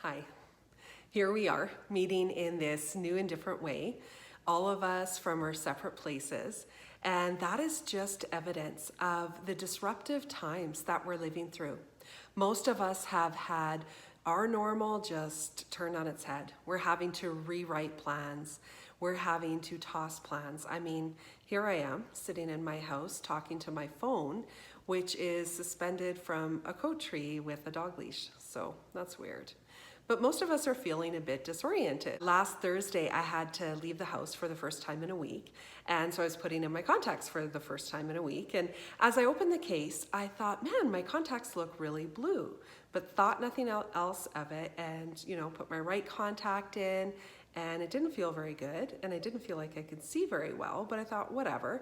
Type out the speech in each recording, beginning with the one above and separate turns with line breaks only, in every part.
Hi. Here we are, meeting in this new and different way, all of us from our separate places, and that is just evidence of the disruptive times that we're living through. Most of us have had our normal just turned on its head. We're having to rewrite plans. We're having to toss plans. I mean, here I am sitting in my house talking to my phone, which is suspended from a coat tree with a dog leash. So that's weird. But most of us are feeling a bit disoriented. Last Thursday, I had to leave the house for the first time in a week. And so I was putting in my contacts for the first time in a week. And as I opened the case, I thought, man, my contacts look really blue, but thought nothing else of it. And, put my right contact in, and it didn't feel very good. And I didn't feel like I could see very well, but I thought, whatever.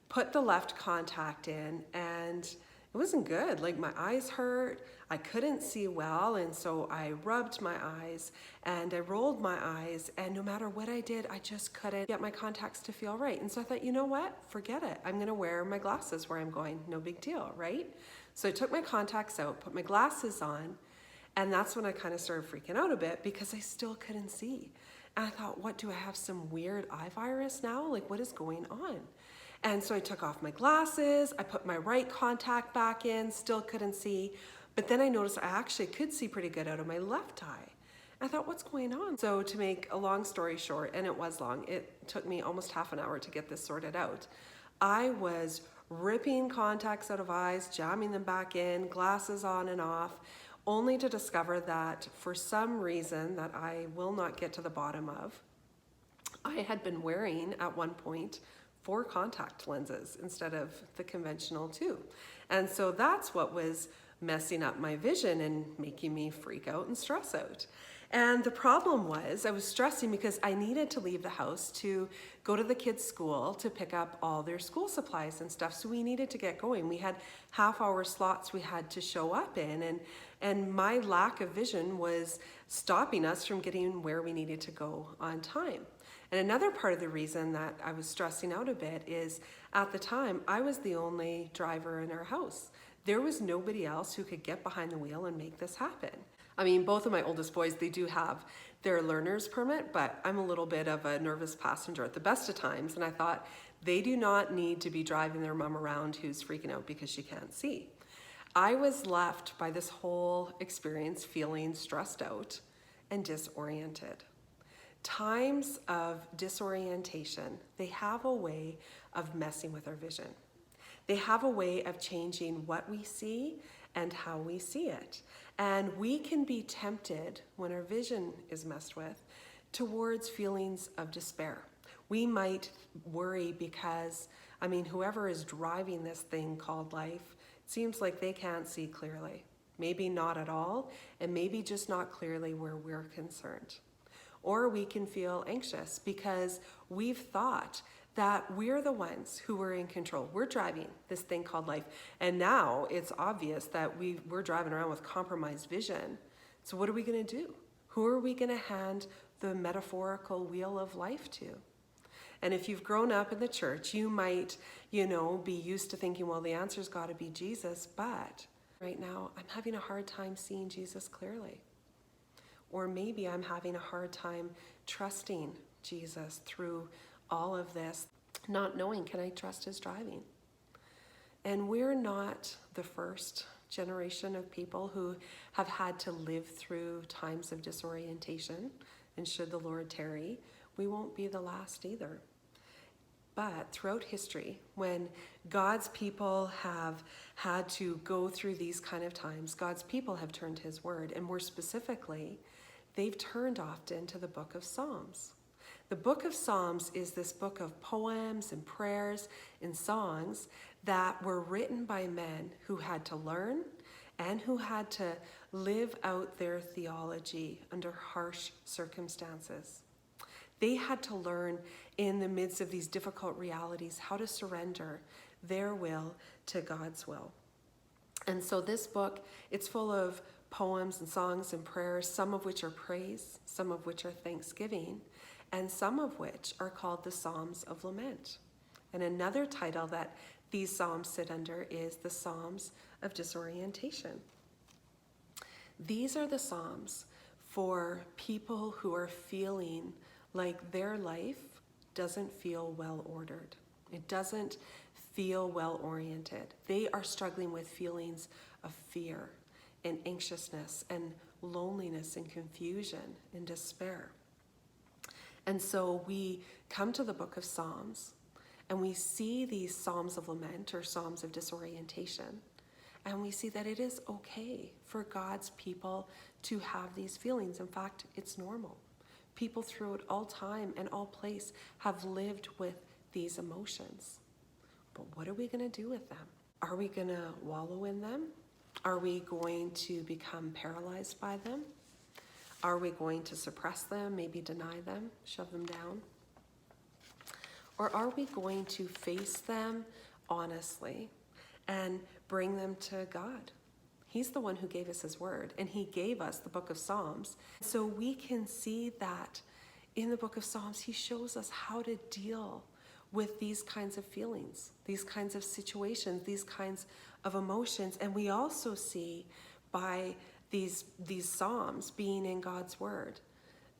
Put the left contact in, and it wasn't good. Like, my eyes hurt, I couldn't see well, and so I rubbed my eyes and I rolled my eyes, and no matter what I did, I just couldn't get my contacts to feel right. And so I thought, you know what? Forget it. I'm gonna wear my glasses where I'm going. No big deal, right? So I took my contacts out, put my glasses on, and that's when I kind of started freaking out a bit because I still couldn't see. And I thought, what, do I have some weird eye virus now? Like, what is going on? And so I took off my glasses, I put my right contact back in, still couldn't see, but then I noticed I actually could see pretty good out of my left eye. I thought, what's going on? So to make a long story short, and it was long, it took me almost half an hour to get this sorted out. I was ripping contacts out of eyes, jamming them back in, glasses on and off, only to discover that for some reason that I will not get to the bottom of, I had been wearing at one point 4 contact lenses instead of the conventional 2. And so that's what was messing up my vision and making me freak out and stress out. And the problem was I was stressing because I needed to leave the house to go to the kids' school to pick up all their school supplies and stuff. So we needed to get going. We had half-hour slots we had to show up in, and my lack of vision was stopping us from getting where we needed to go on time. And another part of the reason that I was stressing out a bit is at the time, I was the only driver in our house. There was nobody else who could get behind the wheel and make this happen. I mean, both of my oldest boys, they do have their learner's permit, but I'm a little bit of a nervous passenger at the best of times. And I thought they do not need to be driving their mom around who's freaking out because she can't see. I was left by this whole experience feeling stressed out and disoriented. Times of disorientation, they have a way of messing with our vision. They have a way of changing what we see and how we see it. And we can be tempted when our vision is messed with towards feelings of despair. We might worry because, whoever is driving this thing called life, it seems like they can't see clearly. Maybe not at all, and maybe just not clearly where we're concerned. Or we can feel anxious because we've thought that we're the ones who are in control. We're driving this thing called life. And now it's obvious that we're driving around with compromised vision. So what are we going to do? Who are we going to hand the metaphorical wheel of life to? And if you've grown up in the church, you might, be used to thinking, well, the answer's got to be Jesus. But right now, I'm having a hard time seeing Jesus clearly. Or maybe I'm having a hard time trusting Jesus through all of this, not knowing, can I trust his driving? And we're not the first generation of people who have had to live through times of disorientation, and should the Lord tarry, we won't be the last either. But throughout history, when God's people have had to go through these kind of times, God's people have turned to his word, and more specifically, they've turned often to the book of Psalms. The book of Psalms is this book of poems and prayers and songs that were written by men who had to learn and who had to live out their theology under harsh circumstances. They had to learn in the midst of these difficult realities how to surrender their will to God's will. And so this book, it's full of poems and songs and prayers, some of which are praise, some of which are thanksgiving, and some of which are called the Psalms of Lament. And another title that these psalms sit under is the Psalms of Disorientation. These are the psalms for people who are feeling like their life doesn't feel well ordered. It doesn't feel well oriented. They are struggling with feelings of fear and anxiousness and loneliness and confusion and despair. And so we come to the book of Psalms and we see these Psalms of lament or Psalms of disorientation. And we see that it is okay for God's people to have these feelings. In fact, it's normal. People throughout all time and all place have lived with these emotions. But what are we going to do with them? Are we going to wallow in them? Are we going to become paralyzed by them? Are we going to suppress them, maybe deny them, shove them down? Or are we going to face them honestly and bring them to God? He's the one who gave us his word, and he gave us the book of Psalms. So we can see that in the book of Psalms, he shows us how to deal with these kinds of feelings, these kinds of situations, these kinds of emotions. And we also see by these Psalms being in God's word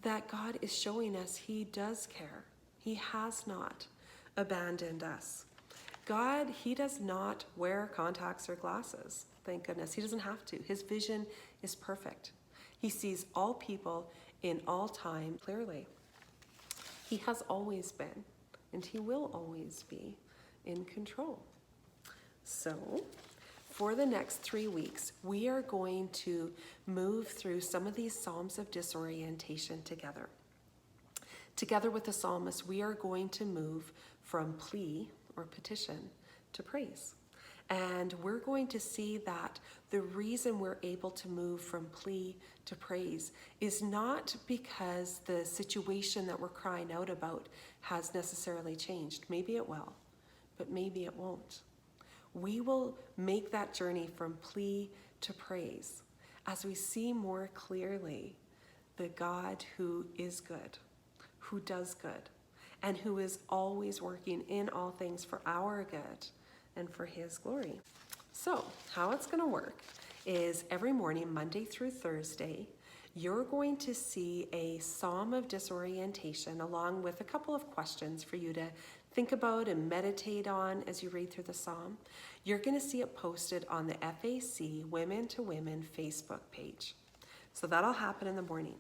that God is showing us he does care. He has not abandoned us. God, he does not wear contacts or glasses. Thank goodness. He doesn't have to. His vision is perfect. He sees all people in all time clearly. He has always been, and he will always be in control. So, for the next 3 weeks, we are going to move through some of these Psalms of disorientation together. Together with the psalmist, we are going to move from plea or petition to praise. And we're going to see that the reason we're able to move from plea to praise is not because the situation that we're crying out about has necessarily changed. Maybe it will, but maybe it won't. We will make that journey from plea to praise as we see more clearly the God who is good, who does good, and who is always working in all things for our good and for his glory. So how it's going to work is every morning, Monday through Thursday, you're going to see a psalm of disorientation along with a couple of questions for you to think about and meditate on as you read through the psalm. You're going to see it posted on the FAC Women to Women Facebook page. So that'll happen in the morning.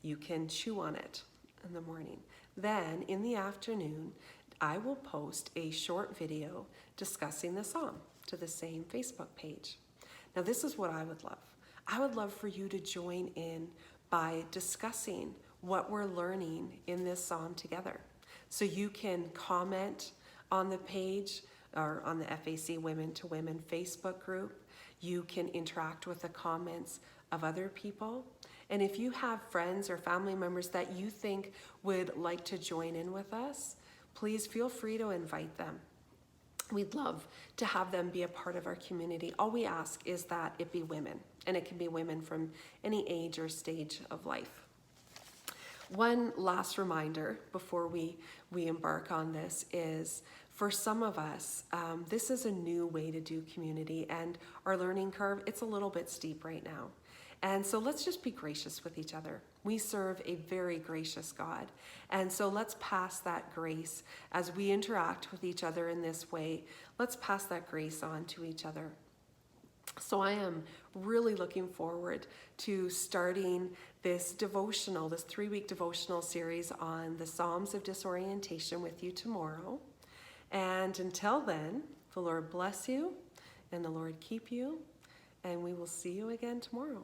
You can chew on it in the morning. Then in the afternoon, I will post a short video discussing the psalm to the same Facebook page. Now, this is what I would love. I would love for you to join in by discussing what we're learning in this psalm together. So you can comment on the page or on the FAC Women to Women Facebook group. You can interact with the comments of other people. And if you have friends or family members that you think would like to join in with us, please feel free to invite them. We'd love to have them be a part of our community. All we ask is that it be women, and it can be women from any age or stage of life. One last reminder before we embark on this is, for some of us, this is a new way to do community, and our learning curve, it's a little bit steep right now. And so let's just be gracious with each other. We serve a very gracious God. And so let's pass that grace as we interact with each other in this way. Let's pass that grace on to each other. So I am really looking forward to starting this devotional, this 3-week devotional series on the Psalms of Disorientation with you tomorrow. And until then, the Lord bless you and the Lord keep you, and we will see you again tomorrow.